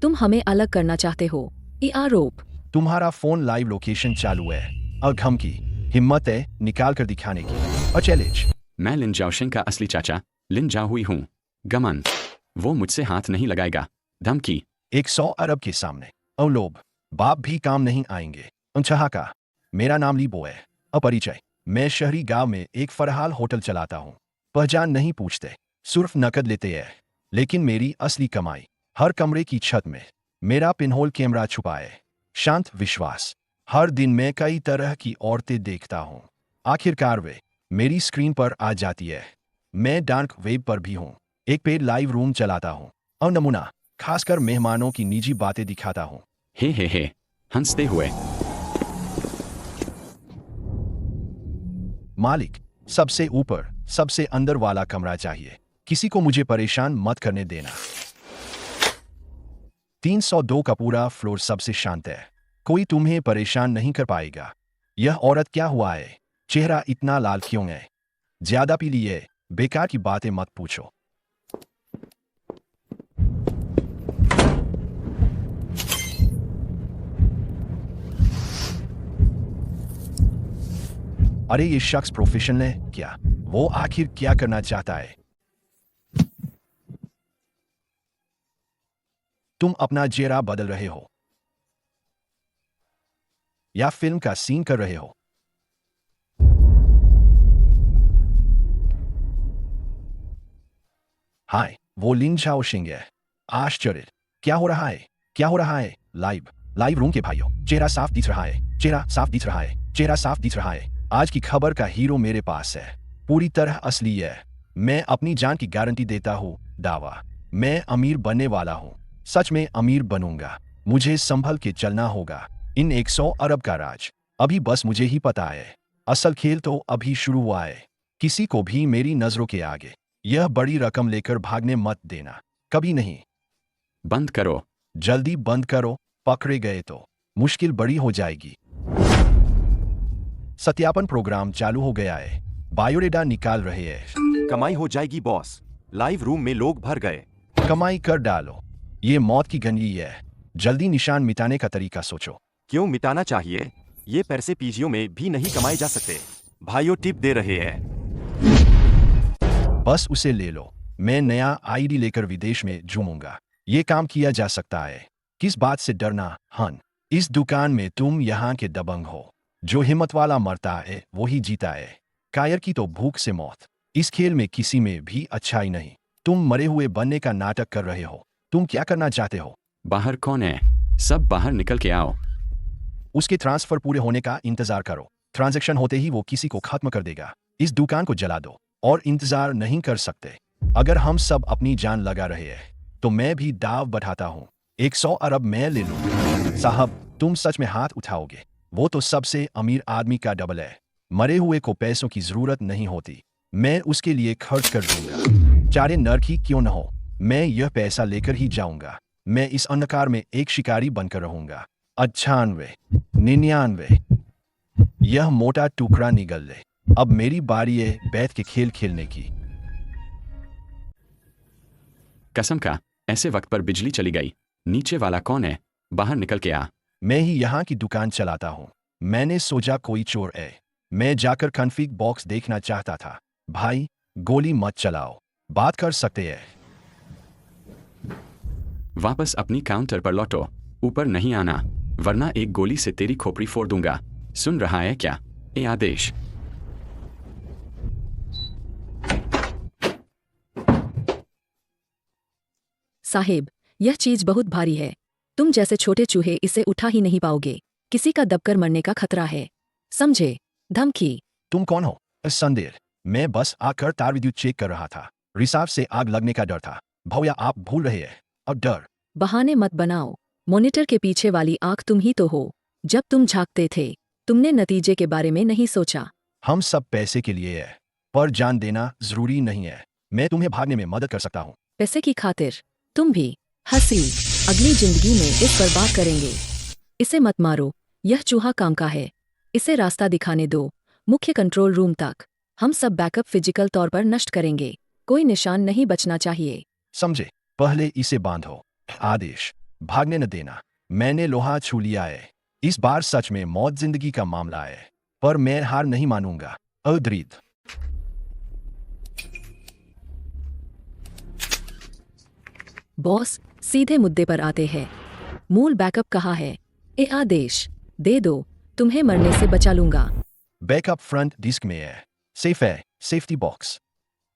तुम हमें अलग करना चाहते हो। ये आरोप। तुम्हारा फोन लाइव लोकेशन चालू है। अघम की हिम्मत है निकाल कर दिखाने की। और चैलेंज। मैं लिन जाओशिंग का असली चाचा लिन जाहुई हूँ। गमन। वो मुझसे हाथ नहीं लगाएगा। धमकी। 100 अरब के सामने अवलोभ बाप भी काम नहीं आएंगे। उनचाहा का मेरा नाम लीबो है। अपरिचय। मैं शहरी गांव में एक फरहाल होटल चलाता हूँ। पहचान नहीं पूछते, सिर्फ नकद लेते हैं। लेकिन मेरी असली कमाई हर कमरे की छत में मेरा पिनहोल कैमरा छुपा है। शांत विश्वास। हर दिन मैं कई तरह की औरतें देखता हूँ। आखिरकार वे मेरी स्क्रीन पर आ जाती है। मैं डार्क वेब पर भी हूँ। एक पेड लाइव रूम चलाता हूँ और नमूना खासकर मेहमानों की निजी बातें दिखाता हूँ। हे हंसते हुए। मालिक, सबसे ऊपर सबसे अंदर वाला कमरा चाहिए। किसी को मुझे परेशान मत करने देना। 302 का पूरा फ्लोर सबसे शांत है। कोई तुम्हें परेशान नहीं कर पाएगा। यह औरत क्या हुआ है? चेहरा इतना लाल क्यों है? ज्यादा पी ली है? बेकार की बातें मत पूछो। अरे ये शख्स प्रोफेशनल है क्या? वो आखिर क्या करना चाहता है? तुम अपना चेहरा बदल रहे हो या फिल्म का सीन कर रहे हो? हाय, वो लिन झाओशिंग है। आश्चर्य। क्या हो रहा है? क्या हो रहा है? लाइव रूम के भाइयों, चेहरा साफ दिख रहा है। चेहरा साफ दिख रहा है। चेहरा साफ दिख रहा है। आज की खबर का हीरो मेरे पास है। पूरी तरह असली है। मैं अपनी जान की गारंटी देता हूँ। दावा। मैं अमीर बनने वाला हूँ। सच में अमीर बनूंगा। मुझे संभल के चलना होगा। इन 100 अरब का राज अभी बस मुझे ही पता है। असल खेल तो अभी शुरू हुआ है। किसी को भी मेरी नजरों के आगे यह बड़ी रकम लेकर भागने मत देना। कभी नहीं। बंद करो। जल्दी बंद करो। पकड़े गए तो मुश्किल बड़ी हो जाएगी। सत्यापन प्रोग्राम चालू हो गया है। बायोडेटा निकाल रहे हैं। कमाई हो जाएगी बॉस। लाइव रूम में लोग भर गए। कमाई कर डालो। ये मौत की गंजी है। जल्दी निशान मिटाने का तरीका सोचो। क्यों मिटाना चाहिए? ये पैसे पीजियों में भी नहीं कमाए जा सकते। भाइयों टिप दे रहे हैं। बस उसे ले लो। मैं नया आईडी लेकर विदेश में झूमूंगा। ये काम किया जा सकता है। किस बात से डरना हन? इस दुकान में तुम यहाँ के दबंग हो। जो हिम्मत वाला मरता है वही जीता है। कायर की तो भूख से मौत। इस खेल में किसी में भी अच्छाई नहीं। तुम मरे हुए बनने का नाटक कर रहे हो। तुम क्या करना चाहते हो? बाहर कौन है? सब बाहर निकल के आओ। उसके ट्रांसफर पूरे होने का इंतजार करो। ट्रांजैक्शन होते ही वो किसी को खत्म कर देगा। इस दुकान को जला दो और इंतजार नहीं कर सकते। अगर हम सब अपनी जान लगा रहे हैं तो मैं भी दाव बढ़ाता हूँ। 100 अरब मैं ले लूँ। साहब, तुम सच में हाथ उठाओगे? वो तो सबसे अमीर आदमी का डबल है। मरे हुए को पैसों की जरूरत नहीं होती। मैं उसके लिए खर्च कर दूंगा। चारे नरकी क्यों न हो, मैं यह पैसा लेकर ही जाऊंगा। मैं इस अंधकार में एक शिकारी बनकर रहूंगा। 98, 99। यह मोटा टुकड़ा निगल ले। अब मेरी बारी है बैठ के खेल खेलने की। कसम का, ऐसे वक्त पर बिजली चली गई। नीचे वाला कौन है? बाहर निकल के आ। मैं ही यहाँ की दुकान चलाता हूँ। मैंने सोचा कोई चोर है। मैं जाकर कॉन्फ़िग बॉक्स देखना चाहता था। भाई, गोली मत चलाओ। बात कर सकते हैं। वापस अपनी काउंटर पर लौटो। ऊपर नहीं आना, वरना एक गोली से तेरी खोपड़ी फोड़ दूंगा। सुन रहा है क्या? ए आदेश। साहेब, यह चीज बहुत भारी है। तुम जैसे छोटे चूहे इसे उठा ही नहीं पाओगे। किसी का दबकर मरने का खतरा है। समझे? धमकी। तुम कौन हो? संदेह। मैं बस आकर तार विद्युत चेक कर रहा था। रिसाव से आग लगने का डर था। भैया, आप भूल रहे हैं। अब डर। बहाने मत बनाओ। मॉनिटर के पीछे वाली आंख तुम ही तो हो। जब तुम झांकते थे तुमने नतीजे के बारे में नहीं सोचा। हम सब पैसे के लिए है, पर जान देना जरूरी नहीं है। मैं तुम्हें भागने में मदद कर सकता हूँ। पैसे की खातिर तुम भी हंसी अगली जिंदगी में इस पर बात करेंगे। इसे मत मारो। यह चूहा काम का है। इसे रास्ता दिखाने दो, मुख्य कंट्रोल रूम तक। हम सब बैकअप फिजिकल तौर पर नष्ट करेंगे। कोई निशान नहीं बचना चाहिए। समझे? पहले इसे बांधो। आदेश। भागने न देना। मैंने लोहा छू लिया है। इस बार सच में मौत जिंदगी का मामला है, पर मैं हार नहीं मानूंगा। अद्रीद। बॉस सीधे मुद्दे पर आते हैं। मूल बैकअप कहाँ है? ए आदेश दे दो, तुम्हें मरने से बचा लूंगा। बैकअप फ्रंट डिस्क में है। सेफ है, सेफ्टी बॉक्स।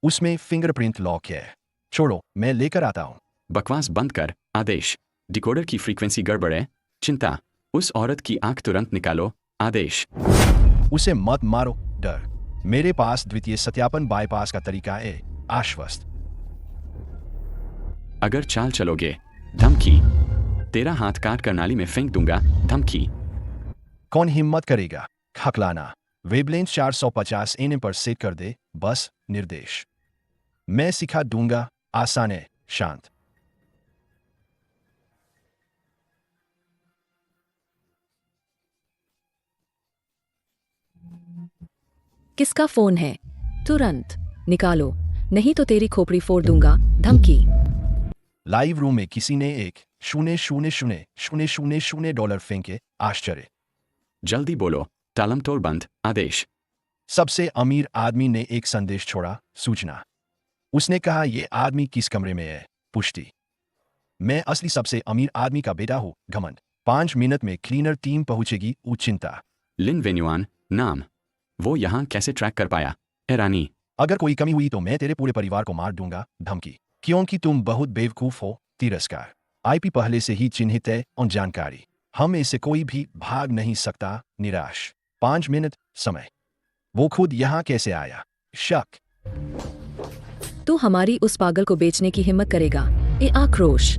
उसमें फिंगरप्रिंट लॉक है। छोड़ो, मैं लेकर आता हूँ। बकवास बंद कर, आदेश। डिकोडर की फ्रीक्वेंसी गड़बड़ है। चिंता। उस औरत की आंख तुरंत निकालो, आदेश। उसे मत मारो, डर। मेरे पास द्वितीय सत्यापन बाईपास का तरीका है, आश्वस्त। अगर चाल चलोगे, धमकी। तेरा हाथ काट कर नाली में फेंक दूंगा, धमकी। कौन हिम्मत करेगा खकलाना? वेबलेंस 450 एनएम पर सेट कर दे, बस निर्देश। मैं सिखा दूंगा, आसान है, शांत। किसका फोन है? तुरंत निकालो, नहीं तो तेरी खोपड़ी फोड़ दूंगा, धमकी। लाइव रूम में किसी ने 1,000,000 डॉलर फेंके, आश्चर्य। जल्दी बोलो, टालमटोल बंद, आदेश। सबसे अमीर आदमी ने एक संदेश छोड़ा, सूचना। उसने कहा यह आदमी किस कमरे में है, पुष्टि। मैं असली सबसे अमीर आदमी का बेटा हूं, घमंड। 5 मिनट में क्लीनर टीम पहुंचेगी, चिंता। लिन वेन्युआन, नाम। वो यहाँ कैसे ट्रैक कर पाया, हैरानी। अगर कोई कमी हुई तो मैं तेरे पूरे परिवार को मार दूंगा, धमकी। क्योंकि तुम बहुत बेवकूफ हो, तिरस्कार। आईपी पहले से ही चिन्हित है और जानकारी। हम इससे कोई भी भाग नहीं सकता, निराश। 5 मिनट समय। वो खुद यहाँ कैसे आया? शक। तू हमारी उस पागल को बेचने की हिम्मत करेगा, ए आक्रोश।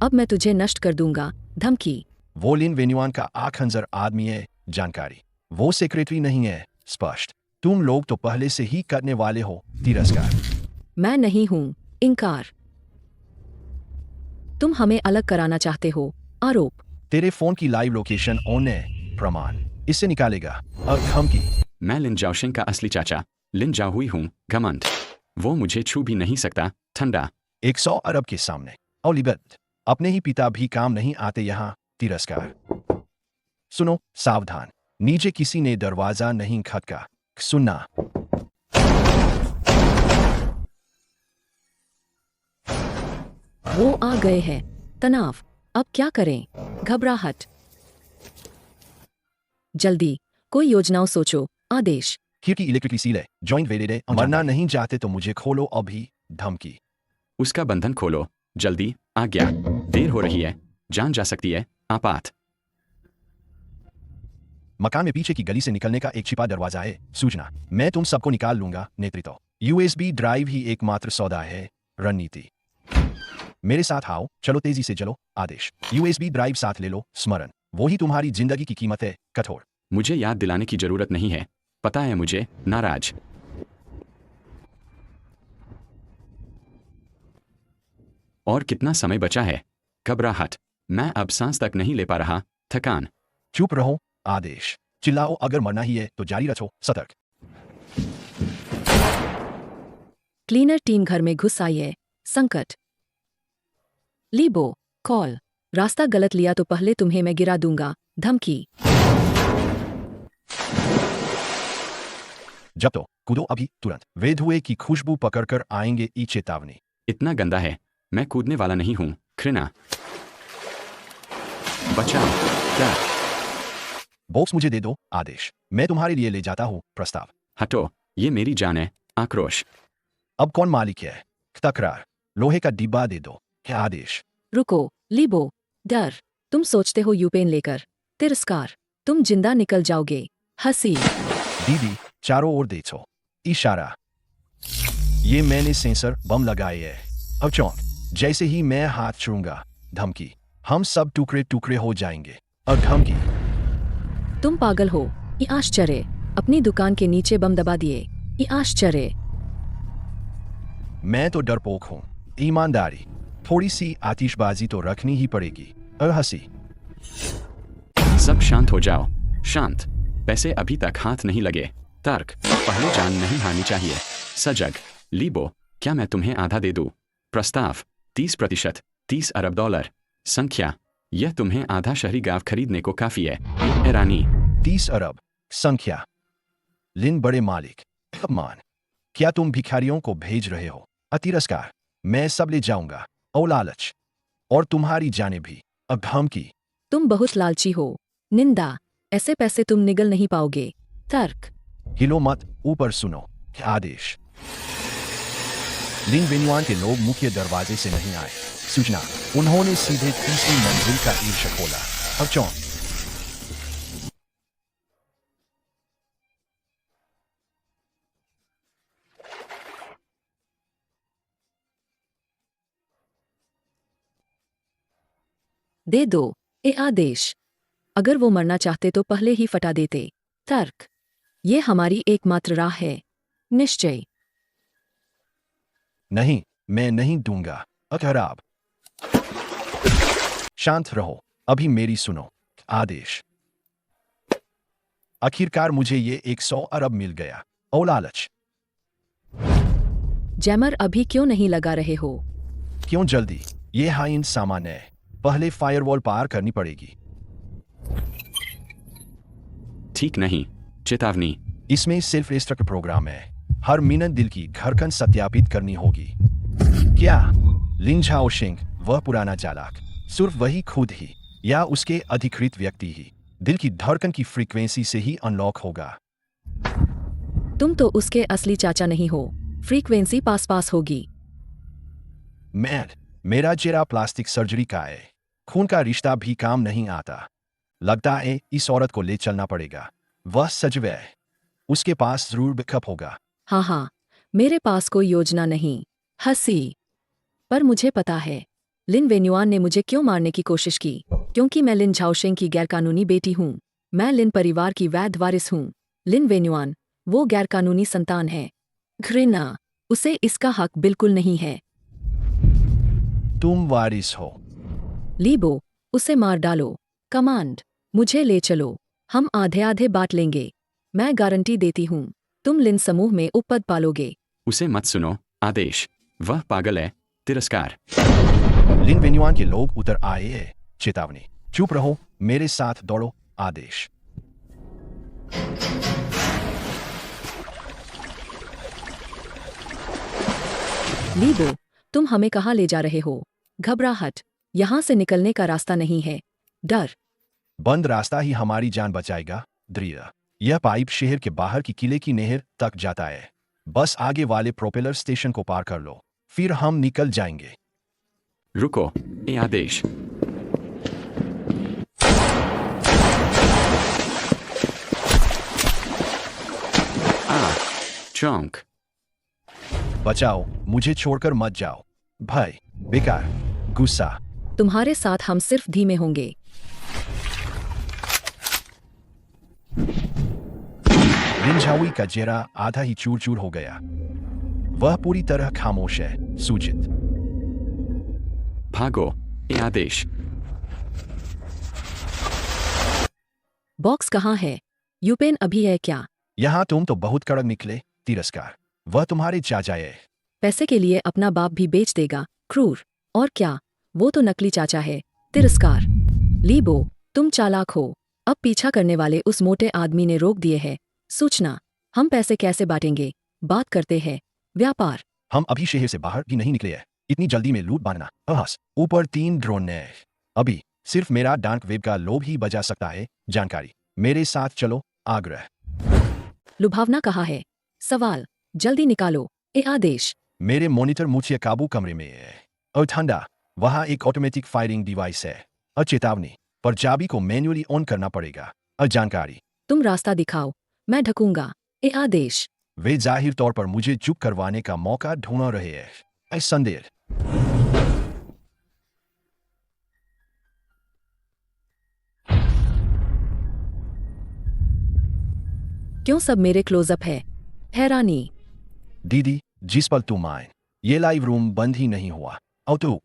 अब मैं तुझे नष्ट कर दूंगा, धमकी। वो लिन वेन्युआन का आखंजर आदमी है, जानकारी। वो सेक्रेटरी नहीं है, स्पष्ट। तुम लोग तो पहले से ही करने वाले हो, तिरस्कार। मैं नहीं हूं, इनकार। तुम हमें अलग कराना चाहते हो, आरोप। तेरे फोन की लाइव लोकेशन ऑन है, प्रमाण। इससे निकालेगा, और धमकी। मैं लिन जाओशिंग का असली चाचा, लिन जाहुई हूँ, घमंड। वो मुझे छू भी नहीं सकता, ठंडा। 100 अरब के सामने, ओलिबत। अपने ही पिता भी काम नहीं आते यहाँ, तिरस्कार। सुनो, सावधान। नीचे किसी ने दरवाजा नहीं खटका, सुनना। वो आ गए हैं, तनाव। अब क्या करें? घबराहट। जल्दी कोई योजनाओं सोचो, आदेश। खिड़की इलेक्ट्रिक सील है, जॉइंट वेडेड है, मरना नहीं चाहते तो मुझे खोलो अभी, धमकी। उसका बंधन खोलो, जल्दी, आज्ञा। देर हो रही है, जान जा सकती है, आपात। मकान में पीछे की गली से निकलने का एक छिपा दरवाजा है, सूचना। मैं तुम सबको निकाल लूंगा, नेतृत्व। यूएसबी ड्राइव ही एकमात्र सौदा है, रणनीति। मेरे साथ आओ, चलो तेजी से चलो, आदेश। यूएसबी ड्राइव साथ ले लो, स्मरण। वो ही तुम्हारी जिंदगी की कीमत है, कठोर। मुझे याद दिलाने की जरूरत नहीं है, पता है मुझे, नाराज। और कितना समय बचा है? घबराहट। मैं अब सांस तक नहीं ले पा रहा, थकान। चुप रहो, आदेश। चिल्लाओ अगर मरना ही है तो जारी रखो, सतर्क। क्लीनर टीम घर में घुस आई है, संकट। लीबो, कॉल। रास्ता गलत लिया तो पहले तुम्हें मैं गिरा दूंगा, धमकी। जब तो कूदो अभी, तुरंत। वे धुएं की खुशबू पकड़कर आएंगे, ई चेतावनी। इतना गंदा है, मैं कूदने वाला नहीं हूं, घृणा। बचाओ, क्या? बॉक्स मुझे दे दो, आदेश। मैं तुम्हारे लिए ले जाता हूँ, प्रस्ताव। हटो, ये मेरी जान है, आक्रोश। अब कौन मालिक है? तकरार। लोहे का डिब्बा दे दो, है आदेश। रुको, लीबो। डर। तुम सोचते हो यूपेन लेकर, तिरस्कार। तुम जिंदा निकल जाओगे, हंसी। दीदी, चारों ओर देखो, इशारा। ये मैंने सेंसर बम लगाए है, अब चौंक। जैसे ही मैं हाथ छूऊंगा, धमकी। हम सब टुकड़े टुकड़े हो जाएंगे, और धमकी। तुम पागल हो, ये आश्चर्य। अपनी दुकान के नीचे बम दबा दिए, ये आश्चर्य। मैं तो डरपोक हूं, ईमानदारी। थोड़ी सी आतिशबाजी तो रखनी ही पड़ेगी, और हंसी। सब शांत हो जाओ, शांत। पैसे अभी तक हाथ नहीं लगे, तर्क। पहले जान नहीं हारनी चाहिए, सजग। लीबो, क्या मैं तुम्हें आधा दे दूं? प्रस्ताव, 30%, 30 अरब डॉलर। संख्या, यह तुम्हें आधा शहरी गांव खरीदने को काफी है। ईरानी, 30 अरब। संख्या, लिन बड़े मालिक। अपमान, क्या तुम भिखारियों को भेज रहे हो? तिरस्कार, मैं सब ले जाऊंगा। ओ लालच, और तुम्हारी जाने भी। अब धमकी, तुम बहुत लालची हो। निंदा, ऐसे पैसे तुम निगल नहीं पाओगे। तर्क, हिलो मत, ऊपर सुनो। आदेश, लिन वेन्युआन के लोग मुख्य दरवाजे से नहीं आए। सूचना, उन्होंने सीधे तीसरी मंजिल का ईर्ष्या खोला। अब चौंक, दे दो ए आदेश। अगर वो मरना चाहते तो पहले ही फटा देते। तर्क, ये हमारी एकमात्र राह है। निश्चय, नहीं, मैं नहीं दूंगा। खराब, शांत रहो, अभी मेरी सुनो। आदेश, आखिरकार मुझे ये 100 अरब मिल गया। ओ लालच, जैमर अभी क्यों नहीं लगा रहे हो? क्यों जल्दी? ये हाइन सामान है, पहले फायरवॉल पार करनी पड़ेगी। ठीक नहीं। चेतावनी, इसमें सिर्फ रजिस्टर प्रोग्राम है। हर मिनट दिल की धड़कन सत्यापित करनी होगी। क्या लिन झाओशिंग वह पुराना चालाक, सिर्फ वही खुद ही या उसके अधिकृत व्यक्ति ही दिल की धड़कन की फ्रीक्वेंसी से ही अनलॉक होगा? तुम तो उसके असली चाचा नहीं हो। फ्रीक्वेंसी पास पास होगी। मेरा चेहरा प्लास्टिक सर्जरी का है। खून का रिश्ता भी काम नहीं आता। लगता है इस औरत को ले चलना पड़ेगा। वह सजीव है, उसके पास जरूर बैकअप होगा। हाँ हाँ, मेरे पास कोई योजना नहीं। हंसी, पर मुझे पता है लिन वेन्युआन ने मुझे क्यों मारने की कोशिश की। क्योंकि मैं लिन झाओशिंग की गैरकानूनी बेटी हूँ। मैं लिन परिवार की वैध वारिस हूँ। लिन वेन्युआन वो गैरकानूनी संतान है। घृणा, उसे इसका हक बिल्कुल नहीं है। तुम वारिस हो। लीबो, उसे मार डालो। कमांड, मुझे ले चलो। हम आधे आधे बांट लेंगे। मैं गारंटी देती हूँ तुम लिन समूह में उपपद पालोगे। उसे मत सुनो। आदेश, वह पागल है। तिरस्कार, लिन वेन्युआन के लोग उतर आए हैं। चेतावनी, चुप रहो, मेरे साथ दौड़ो। आदेश, लीबो, तुम हमें कहाँ ले जा रहे हो? घबराहट, यहाँ से निकलने का रास्ता नहीं है। डर, बंद रास्ता ही हमारी जान बचाएगा। दृढ़, यह पाइप शहर के बाहर की किले की नहर तक जाता है। बस आगे वाले प्रोपेलर स्टेशन को पार कर लो, फिर हम निकल जाएंगे। रुको। ए आदेश, चौंक, बचाओ, मुझे छोड़कर मत जाओ। भय, बेकार, गुस्सा, तुम्हारे साथ हम सिर्फ धीमे होंगे। रिंझावी का चेहरा आधा ही चूर चूर हो गया। वह पूरी तरह खामोश है। सूचित, भागो। ए आदेश, बॉक्स कहाँ है? यूपेन अभी है क्या? यहाँ तुम तो बहुत कड़क निकले। तिरस्कार, वह तुम्हारे चाचा है। पैसे के लिए अपना बाप भी बेच देगा। क्रूर, और क्या, वो तो नकली चाचा है। तिरस्कार, लीबो, तुम चालाक हो। अब पीछा करने वाले उस मोटे आदमी ने रोक दिए है। सूचना, हम पैसे कैसे बांटेंगे? बात करते हैं। व्यापार, हम अभी शहर से बाहर भी नहीं निकले हैं। इतनी जल्दी में लूट बांधना अहस। ऊपर 3 ड्रोन है। अभी सिर्फ मेरा डार्क वेब का लोभ ही बजा सकता है। जानकारी, मेरे साथ चलो। आग्रह, लुभावना कहाँ है? सवाल, जल्दी निकालो। ए आदेश, मेरे मॉनिटर मुझे काबू कमरे में है। और ठंडा, वहाँ एक ऑटोमेटिक फायरिंग डिवाइस है। और चेतावनी, पर चाबी को मैन्युअली ऑन करना पड़ेगा। और जानकारी, तुम रास्ता दिखाओ, मैं ढकूंगा। ए आदेश, वे जाहिर तौर पर मुझे चुप करवाने का मौका ढूंढ रहे हैं। ऐ संदेह, क्यों सब मेरे क्लोजअप है? हैरानी, दीदी, जिस पल तुम आए, ये लाइव रूम बंद ही नहीं हुआ। औतुक,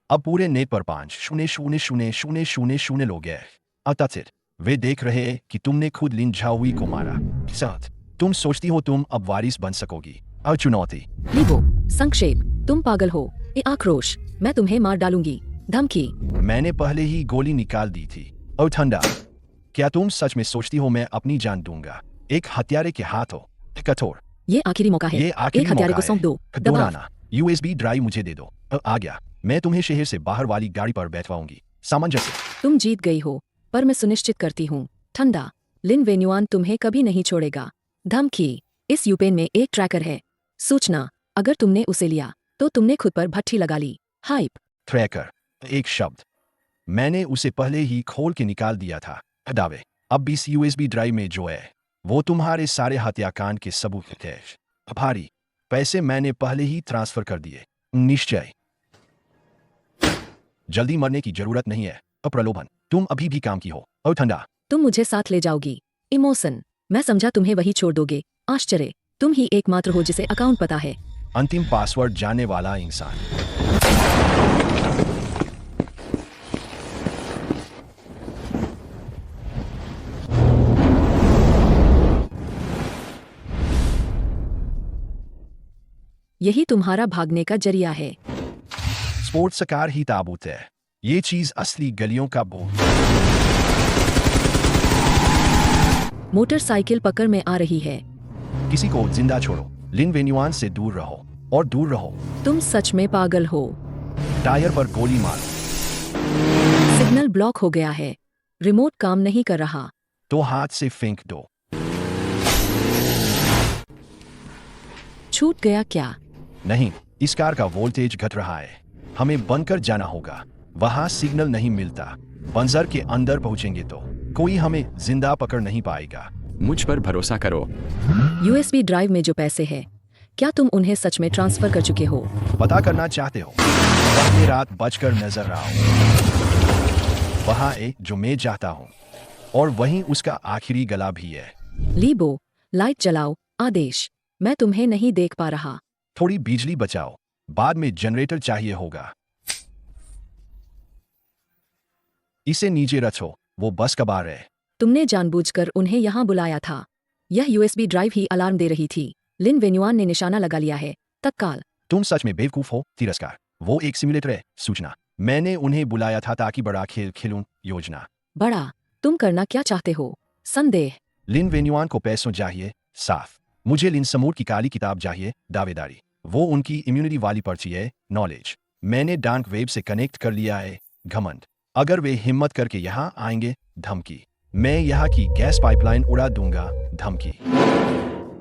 अब पूरे नेट पर 5,000,000,000 लोग हैं। अतः वे देख रहे हैं कि तुमने खुद लिन झाओवी को मारा। साथ तुम सोचती हो तुम अब वारिस बन सकोगी। और चुनौती, लीबो, संक्षेप, तुम पागल हो। ए आक्रोश, मैं तुम्हें मार डालूंगी। धमकी। मैंने पहले ही गोली निकाल दी थी। ओ ठंडा, क्या तुम सच में सोचती हो मैं अपनी जान दूंगा एक हत्यारे के हाथों? कठोर, ये आखिरी मौका है। ये आखिरी एक हत्यारे मौका को सौंप दो। है। दबाव। दोहराना। यूएसबी ड्राइव मुझे दे दो। आ गया। मैं तुम्हें शहर से बाहर वाली गाड़ी पर बैठवाऊंगी। सामंजस्य। तुम जीत गई हो, पर मैं सुनिश्चित करती हूँ ठंडा, लिन वेन्युआन तुम्हें कभी नहीं छोड़ेगा। धमकी। इस यूपेन में एक ट्रैकर है। सूचना, अगर तुमने उसे लिया तो तुमने खुद पर भट्ठी लगा ली। हाइप। ट्रैकर, एक शब्द। मैंने उसे पहले ही खोल के निकाल दिया था। दावे। अब इस यूएसबी ड्राइव में जो है वो तुम्हारे सारे हत्याकांड के सबूत थे। भारी पैसे मैंने पहले ही ट्रांसफर कर दिए। निश्चय। जल्दी मरने की जरूरत नहीं है। प्रलोभन, तुम अभी भी काम की हो। ओ ठंडा, तुम मुझे साथ ले जाओगी। इमोशन, मैं समझा तुम्हें वही छोड़ दोगे। आश्चर्य, तुम ही एकमात्र हो जिसे अकाउंट पता है। अंतिम पासवर्ड जानने वाला इंसान। यही तुम्हारा भागने का जरिया है। स्पोर्ट्स कार ही ताबूत है। ये चीज असली गलियों का भूत। मोटरसाइकिल पकड़ में आ रही है। किसी को जिंदा छोड़ो। लिन वेन्युआन से दूर रहो और दूर रहो। तुम सच में पागल हो। टायर पर गोली मारो। सिग्नल ब्लॉक हो गया है। रिमोट काम नहीं कर रहा। तो हाथ से फेंक दो। छूट गया क्या? नहीं, इस कार का वोल्टेज घट रहा है। हमें बनकर जाना होगा। वहां सिग्नल नहीं मिलता। बंजर के अंदर पहुंचेंगे तो कोई हमें जिंदा पकड़ नहीं पाएगा। मुझ पर भरोसा करो। यूएसबी ड्राइव में जो पैसे हैं, क्या तुम उन्हें सच में ट्रांसफर कर चुके हो? पता करना चाहते हो? पहले रात बचकर नजर आओ। वहां एक जो मैं चाहता हूं और वहीं उसका आखिरी गला भी है। लीबो, लाइट जलाओ। आदेश, मैं तुम्हें नहीं देख पा रहा। थोड़ी बिजली बचाओ, बाद में जनरेटर चाहिए होगा। इसे नीचे रखो, वो बस कबार है। तुमने जानबूझकर उन्हें यहाँ बुलाया था। यह यूएसबी ड्राइव ही अलार्म दे रही थी। लिन वेन्युआन ने निशाना लगा लिया है। तत्काल। तुम सच में बेवकूफ हो। तिरस्कार, वो एक सिम्युलेटर है। सूचना, मैंने उन्हें बुलाया था ताकि बड़ा खेल खेलूं। योजना। बड़ा, तुम करना क्या चाहते हो? संदेह। लिन वेन्युआन को पैसों चाहिए। साफ। मुझे लिन समूर की काली किताब चाहिए। दावेदारी, वो उनकी इम्यूनिटी वाली पर्ची है। नॉलेज, मैंने डार्क वेब से कनेक्ट कर लिया है। घमंड, अगर वे हिम्मत करके यहाँ आएंगे। धमकी, मैं यहाँ की गैस पाइपलाइन उड़ा दूंगा। धमकी,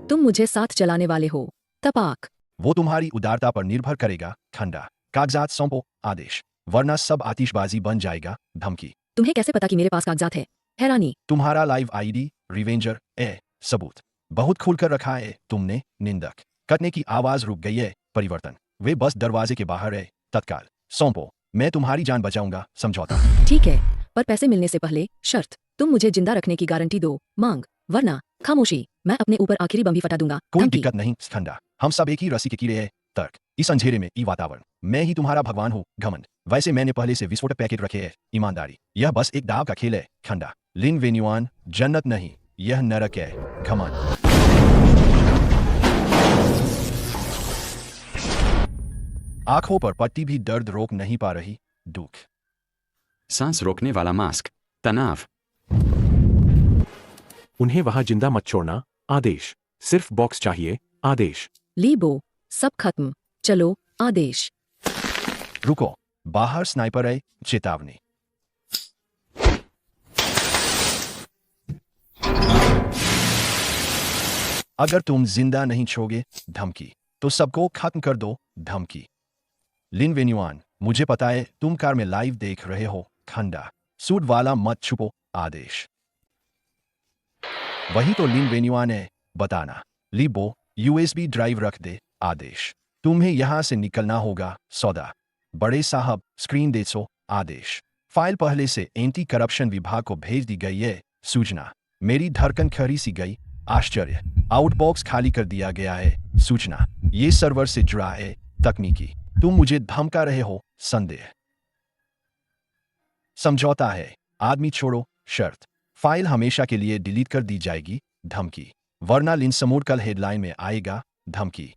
तुम मुझे साथ चलाने वाले हो। तपाक। वो तुम्हारी उदारता पर निर्भर करेगा। ठंडा, कागजात सौंपो। आदेश, वरना सब आतिशबाजी बन जाएगा। धमकी, तुम्हें कैसे पता कि मेरे पास कागजात है? हैरानी। तुम्हारा लाइव आईडी रिवेंजर सबूत बहुत खुलकर रखा है तुमने। निंदक, कटने की आवाज रुक गई है। परिवर्तन, वे बस दरवाजे के बाहर है। तत्काल सौंपो, मैं तुम्हारी जान बचाऊंगा। समझौता। ठीक है, पर पैसे मिलने से पहले शर्त, तुम मुझे जिंदा रखने की गारंटी दो। मांग, वरना खामोशी, मैं अपने ऊपर आखिरी बम भी फटा दूंगा। कोई धमकी। दिक्कत नहीं। ठंडा, हम सब एक ही रस्सी के कीड़े हैं। तर्क, इस अंधेरे में ई वातावरण, मैं ही तुम्हारा भगवान हूँ। घमंड, वैसे मैंने पहले से विस्फोटक पैकेट रखे हैं। ईमानदारी, यह बस एक दाव का खेल है। ठंडा, लिन वेन्युआन, जन्नत नहीं, यह नरक है। घमंड, आंखों पर पट्टी भी दर्द रोक नहीं पा रही। दुख, सांस रोकने वाला मास्क। तनाव। उन्हें वहां जिंदा मत छोड़ना। आदेश, सिर्फ बॉक्स चाहिए। आदेश, लीबो, सब खत्म। चलो। आदेश। रुको, बाहर स्नाइपर है। चेतावनी। अगर तुम जिंदा नहीं छोगे। धमकी, तो सबको खत्म कर दो। धमकी, लिन वेन्युआन, मुझे पता है तुम कार में लाइव देख रहे हो। खंडा, सूट वाला मत छुपो। आदेश, वही तो लिन वेन्युआन है। बताना। लीबो, यूएसबी ड्राइव रख दे। आदेश, तुम्हें यहां से निकलना होगा। सौदा, बड़े साहब, स्क्रीन देखो। आदेश, फाइल पहले से एंटी करप्शन विभाग को भेज दी गई है। सूचना, मेरी धड़कन खरी सी गई। आश्चर्य, आउटबॉक्स खाली कर दिया गया है। सूचना, ये सर्वर से जुड़ा है। तकनीकी, तुम मुझे धमका रहे हो। संदेह, समझौता है। आदमी छोड़ो। शर्त, फाइल हमेशा के लिए डिलीट कर दी जाएगी। धमकी, वरना लिन समूर कल हेडलाइन में आएगा। धमकी,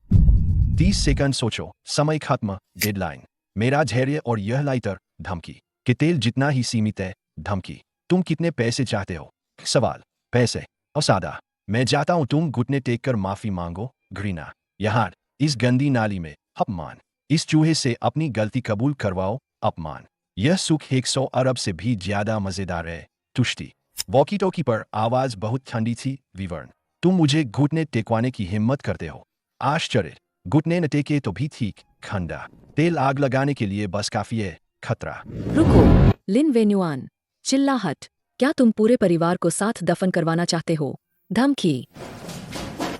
30 सेकंड सोचो। समय खत्म। डेडलाइन, मेरा धैर्य और यह लाइटर धमकी कि तेल जितना ही सीमित है। धमकी तुम कितने पैसे चाहते हो। सवाल पैसे और सादा मैं जाता हूं, तुम घुटने टेक कर माफी मांगो। घृणा यहाँ इस गंदी नाली में। अपमान इस चूहे से अपनी गलती कबूल करवाओ। अपमान यह सुख 100 अरब से भी ज्यादा मजेदार है। तुष्टि वॉकी टॉकी पर आवाज बहुत ठंडी थी। विवरण तुम मुझे घुटने टेकवाने की हिम्मत करते हो। आश्चर्य घुटने न टेके तो भी ठीक। खंडा तेल आग लगाने के लिए बस काफी है। खतरा रुको। लिन वेन्युआन चिल्लाहट, क्या तुम पूरे परिवार को साथ दफन करवाना चाहते हो। धमकी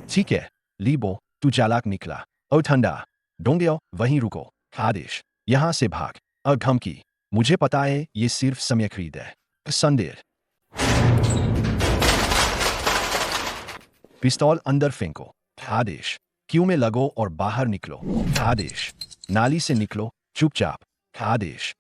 ठीक है लीबो, तू चालाक निकला। और ठंडा डोंगेओ वहीं रुको। आदेश यहां से भाग। और धमकी मुझे पता है ये सिर्फ समय खरीद है। संदेह पिस्तौल अंदर फेंको। आदेश क्यों में लगो और बाहर निकलो। आदेश नाली से निकलो चुपचाप। आदेश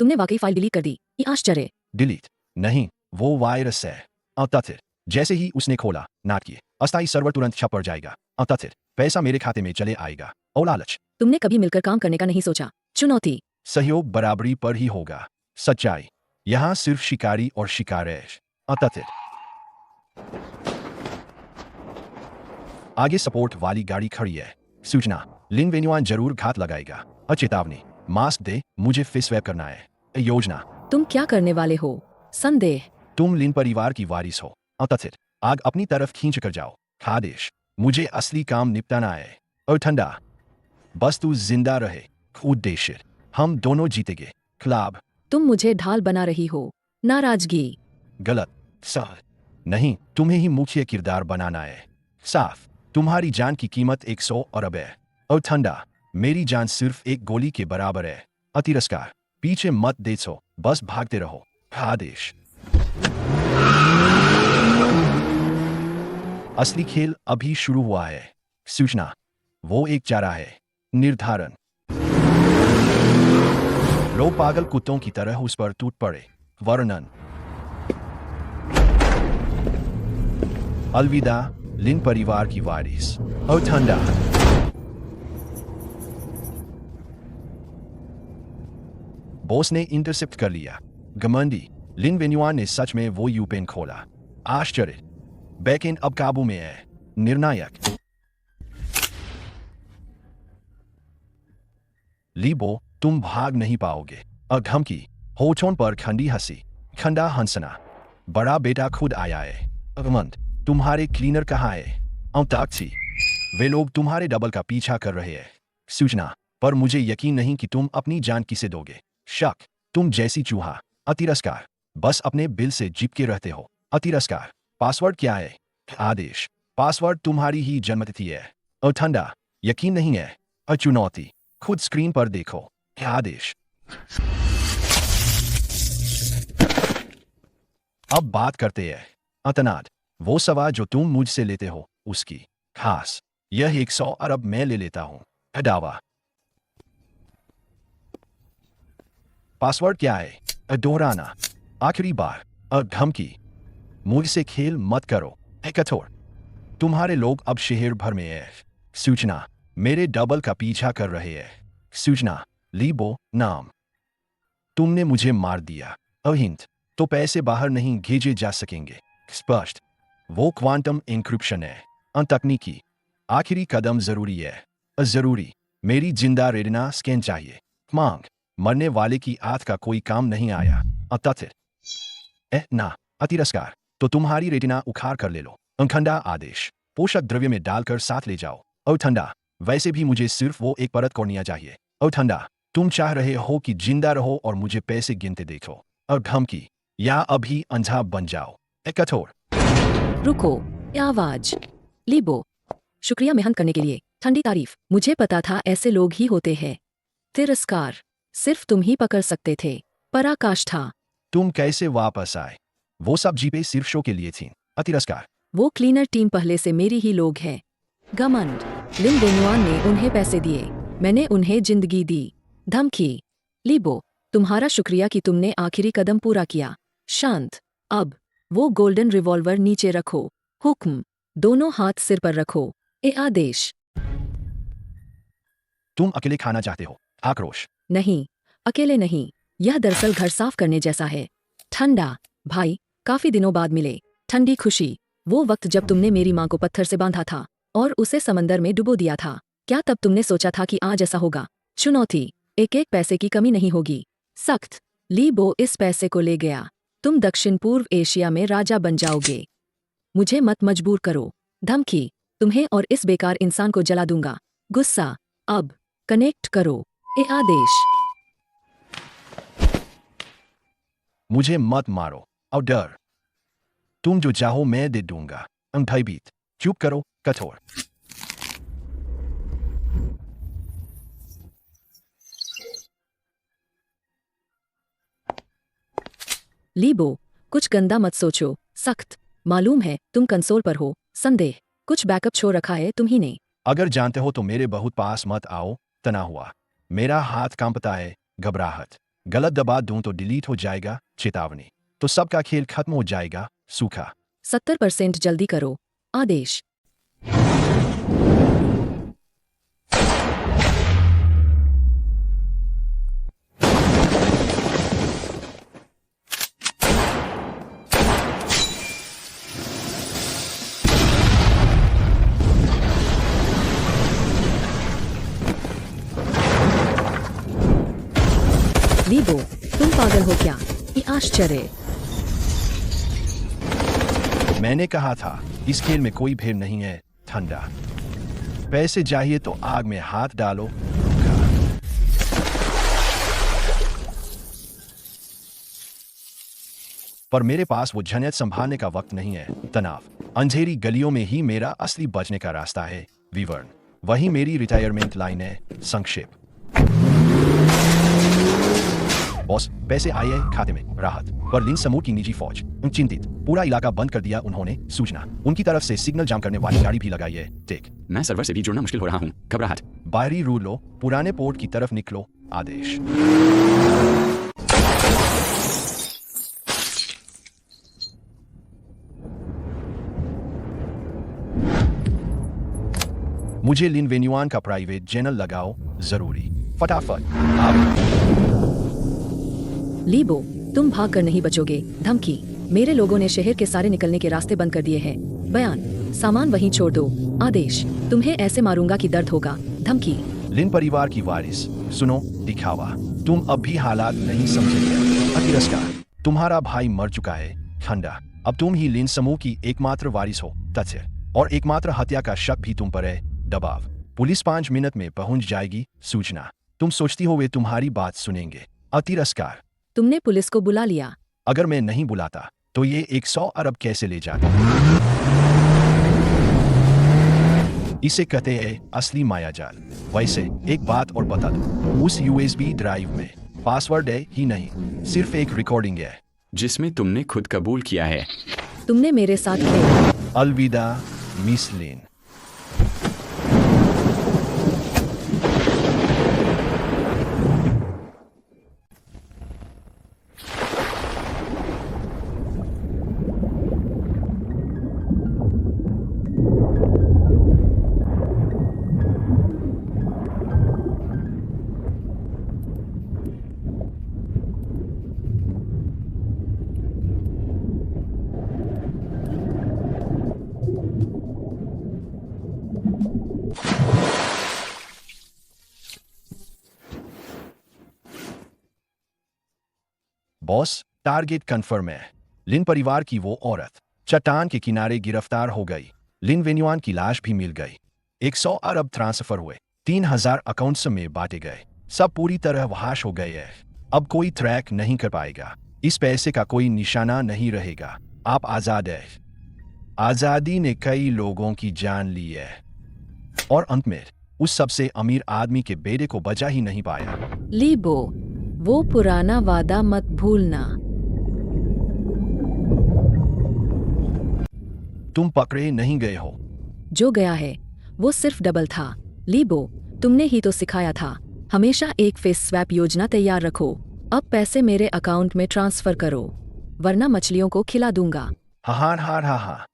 तुमने वाकई फाइल डिलीट कर दी। ये आश्चर्य। डिलीट नहीं, वो वायरस है। अतः जैसे ही उसने खोला नाटकीय अस्थायी सर्वर तुरंत छप पड़ जाएगा। अतः पैसा मेरे खाते में चले आएगा। और लालच तुमने कभी मिलकर काम करने का नहीं सोचा। चुनौती सहयोग बराबरी पर ही होगा। सच्चाई यहां सिर्फ शिकारी और शिकार है। अतः आगे सपोर्ट वाली गाड़ी खड़ी है। सूचना लिन वेन्युआन जरूर घात लगाएगा। चेतावनी मास्क दे, मुझे फेस स्वैप करना है। योजना तुम क्या करने वाले हो। संदेह तुम लिन परिवार की वारिस हो। अतः आग अपनी तरफ खींच कर जाओ। आदेश मुझे असली काम निपटाना है। और ठंडा बस तू जिंदा रहे। उद्देश्य हम दोनों जीतेंगे। क्लब तुम मुझे ढाल बना रही हो। नाराजगी गलत सह नहीं, तुम्हें ही मुख्य किरदार बनाना है। साफ तुम्हारी जान की कीमत 100 अरब है। और ठंडा मेरी जान सिर्फ एक गोली के बराबर है। अतिरस्कार पीछे मत देखो, बस भागते रहो। आदेश असली खेल अभी शुरू हुआ है। सूचना वो एक चारा है। निर्धारण लोग पागल कुत्तों की तरह उस पर टूट पड़े। वर्णन अलविदा लिन परिवार की वारिस। और ठंडा बॉस ने इंटरसेप्ट कर लिया। घमंडी लिन वेन्युआन ने सच में वो यूपेन खोला। आश्चर्य बैकएंड अब काबू में है। निर्णायक लीबो तुम भाग नहीं पाओगे। धमकी होठों पर खंडी हंसी। खंडा हंसना बड़ा बेटा खुद आया है। अगमंत तुम्हारे क्लीनर कहाँ है। ताकसी वे लोग तुम्हारे डबल का पीछा कर रहे हैं। सूचना पर मुझे यकीन नहीं कि तुम अपनी जान किसे दोगे। शक तुम जैसी चूहा। अतिरस्कार बस अपने बिल से चिपके रहते हो। अतिरस्कार पासवर्ड क्या है। आदेश पासवर्ड तुम्हारी ही जन्मतिथि है। और ठंडा यकीन नहीं है। चुनौती खुद स्क्रीन पर देखो। आदेश अब बात करते हैं। अतनाद वो सवा जो तुम मुझसे लेते हो उसकी। खास यह 100 अरब मैं ले लेता हूं। दावा पासवर्ड क्या है। दोहराना आखिरी बार। धमकी मुझसे खेल मत करो। कठोर तुम्हारे लोग अब शहर भर में है। सूचना मेरे डबल का पीछा कर रहे हैं। सूचना लीबो नाम तुमने मुझे मार दिया। हिंट तो पैसे बाहर नहीं भेजे जा सकेंगे। स्पष्ट वो क्वांटम इंक्रिप्शन है। तकनीकी आखिरी कदम जरूरी है। जरूरी मेरी जिंदा रेटिना स्कैन चाहिए। मांग मरने वाले की आंख का कोई काम नहीं आया। तथ्य ना अतिरस्कार तो तुम्हारी रेटिना उखाड़ कर ले लो। खंडा आदेश पोषक द्रव्य में डालकर साथ ले जाओ। और ठंडा वैसे भी मुझे सिर्फ वो एक परत कोर्निया चाहिए। और ठंडा तुम चाह रहे हो कि जिंदा रहो और मुझे पैसे गिनते देखो। और धमकी या अभी अंधा बन जाओ। कठोर रुको। आवाज लीबो शुक्रिया मेहनत करने के लिए। ठंडी तारीफ मुझे पता था ऐसे लोग ही होते हैं। तिरस्कार सिर्फ तुम ही पकड़ सकते थे। पराकाष्ठा तुम कैसे वापस आए। वो सब जीपे सिर्फ शो के लिए थी। अतिरस्कार वो क्लीनर टीम पहले से मेरी ही लोग हैं। घमंड लिन वेन्युआन ने उन्हें पैसे दिए, मैंने उन्हें जिंदगी दी। धमकी लीबो तुम्हारा शुक्रिया कि तुमने आखिरी कदम पूरा किया। शांत अब वो गोल्डन रिवॉल्वर नीचे रखो। हुक्म दोनों हाथ सिर पर रखो। आदेश तुम अकेले खाना चाहते हो। आक्रोश नहीं, अकेले नहीं, यह दरअसल घर साफ करने जैसा है। ठंडा भाई, काफी दिनों बाद मिले। ठंडी खुशी, वो वक्त जब तुमने मेरी माँ को पत्थर से बांधा था और उसे समंदर में डुबो दिया था। क्या तब तुमने सोचा था कि आज ऐसा होगा? चुनौती, एक एक पैसे की कमी नहीं होगी। सख्त, ली बो इस पैसे को ले गया। तुम दक्षिण पूर्व एशिया में राजा बन जाओगे। मुझे मत मजबूर करो। धमकी, तुम्हें और इस बेकार इंसान को जला दूंगा। गुस्सा, अब कनेक्ट करो। ए आदेश। मुझे मत मारो और डर। तुम जो चाहो मैं दे दूंगा। भयभीत, चुप करो। कठोर, लीबो, कुछ गंदा मत सोचो। सख्त, मालूम है तुम कंसोल पर हो। संदेह, कुछ बैकअप छोड़ रखा है तुम्ही ने। अगर जानते हो तो मेरे बहुत पास मत आओ। तना हुआ, मेरा हाथ कांपता है। घबराहट, गलत दबा दूं तो डिलीट हो जाएगा। चेतावनी, तो सबका खेल खत्म हो जाएगा। सूखा, 70% जल्दी करो। आदेश। लीबो, तुम पागल हो क्या? ये आश्चर्य। मैंने कहा था इस खेल में कोई भेद नहीं है। ठंडा, पैसे चाहिए तो आग में हाथ डालो। पर मेरे पास वो झंझट संभालने का वक्त नहीं है। तनाव, अंधेरी गलियों में ही मेरा असली बचने का रास्ता है। विवरण, वही मेरी रिटायरमेंट लाइन है। संक्षेप, बॉस, पैसे आए हैं खाते में। राहत, पर लिन समूह की निजी फौज चिंतित। पूरा इलाका बंद कर दिया उन्होंने। सूचना, उनकी तरफ से सिग्नल जाम करने वाली गाड़ी भी लगाई है। टेक, मैं सर्वर से भी जुड़ना मुश्किल हो रहा हूँ। घबराहट। बाहरी रूट लो, पुराने पोर्ट की तरफ निकलो। आदेश। मुझे लिन वेन्युआन का प्राइवेट चैनल लगाओ, जरूरी। फटाफट। लीबो, तुम भाग कर नहीं बचोगे। धमकी, मेरे लोगों ने शहर के सारे निकलने के रास्ते बंद कर दिए हैं। बयान, सामान वहीं छोड़ दो। आदेश, तुम्हें ऐसे मारूंगा कि दर्द होगा। धमकी, लिन परिवार की वारिस, सुनो। दिखावा, तुम अब भी हालात नहीं समझे। तिरस्कार, तुम्हारा भाई मर चुका है। ठंडा, अब तुम ही लिन समूह की एकमात्र वारिस हो। तथ्य, और एकमात्र हत्या का शक भी तुम पर है। दबाव, पुलिस 5 मिनट में पहुंच जाएगी। सूचना, तुम सोचती हो वे तुम्हारी बात सुनेंगे। तिरस्कार, तुमने पुलिस को बुला लिया। अगर मैं नहीं बुलाता तो ये 100 अरब कैसे ले जाते? इसे कहते हैं असली मायाजाल। वैसे एक बात और बता दूं, उस USB ड्राइव में पासवर्ड है ही नहीं, सिर्फ एक रिकॉर्डिंग है जिसमें तुमने खुद कबूल किया है। तुमने मेरे साथ खेला। अलविदा मिस लिन। बॉस, टारगेट कंफर्म है। लिन परिवार की वो औरत चट्टान के किनारे गिरफ्तार हो गई। लिन वेन्युआन की लाश भी मिल गई। 100 अरब ट्रांसफर हुए, 3000 अकाउंट्स में बांटे गए। सब पूरी तरह वहाश हो गए हैं। अब कोई ट्रैक नहीं कर पाएगा। इस पैसे का कोई निशाना नहीं रहेगा। आप आजाद हैं। आजादी ने कई लोगों की जान ली है और अंत में उस सबसे अमीर आदमी के बेटे को बचा ही नहीं पाया। लीबो, वो पुराना वादा मत भूलना। तुम पकड़े नहीं गए हो। जो गया है वो सिर्फ डबल था। लीबो, तुमने ही तो सिखाया था। हमेशा एक फेस स्वैप योजना तैयार रखो। अब पैसे मेरे अकाउंट में ट्रांसफर करो, वरना मछलियों को खिला दूंगा। हार हार हा हा।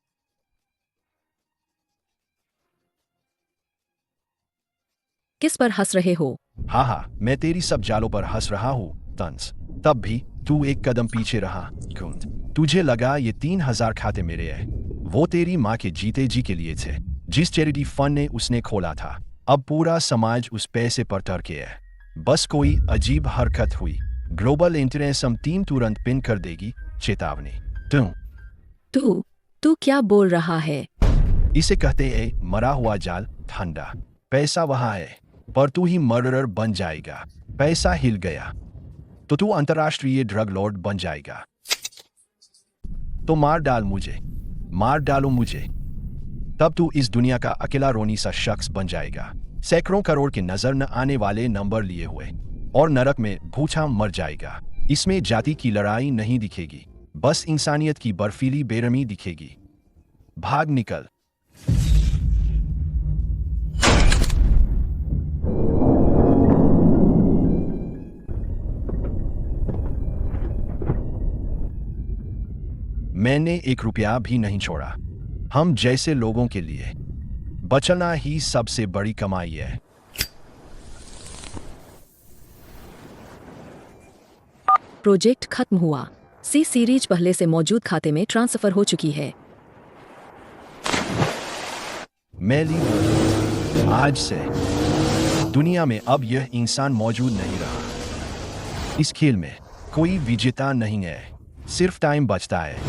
किस पर हंस रहे हो? हाँ हाँ, मैं तेरी सब जालों पर हंस रहा हूँ तंस। तब भी तू एक कदम पीछे रहा कुंद। तुझे लगा ये 3000 खाते मेरे हैं। वो तेरी माँ के जीते जी के लिए थे, जिस चैरिटी फंड ने उसने खोला था। अब पूरा समाज उस पैसे पर टरके है। बस कोई अजीब हरकत हुई, ग्लोबल इंटरनेशनल टीम तुरंत पिन कर देगी। चेतावनी। तू क्या बोल रहा है? इसे कहते हैं मरा हुआ जाल ठंडा। पैसा वहां है, पर तू ही मर्डरर बन जाएगा। पैसा हिल गया तो तू अंतर्राष्ट्रीय ड्रग लॉर्ड बन जाएगा। तो मार डाल मुझे, मार डालो मुझे। तब तू इस दुनिया का अकेला रोनी सा शख्स बन जाएगा, सैकड़ों करोड़ के नजर न आने वाले नंबर लिए हुए, और नरक में भूखा मर जाएगा। इसमें जाति की लड़ाई नहीं दिखेगी, बस इंसानियत की बर्फीली बेरहमी दिखेगी। भाग निकल। मैंने 1 रुपया भी नहीं छोड़ा। हम जैसे लोगों के लिए बचना ही सबसे बड़ी कमाई है। प्रोजेक्ट खत्म हुआ। सी सीरीज पहले से मौजूद खाते में ट्रांसफर हो चुकी है। मैली आज से दुनिया में अब यह इंसान मौजूद नहीं रहा। इस खेल में कोई विजेता नहीं है, सिर्फ टाइम बचता है।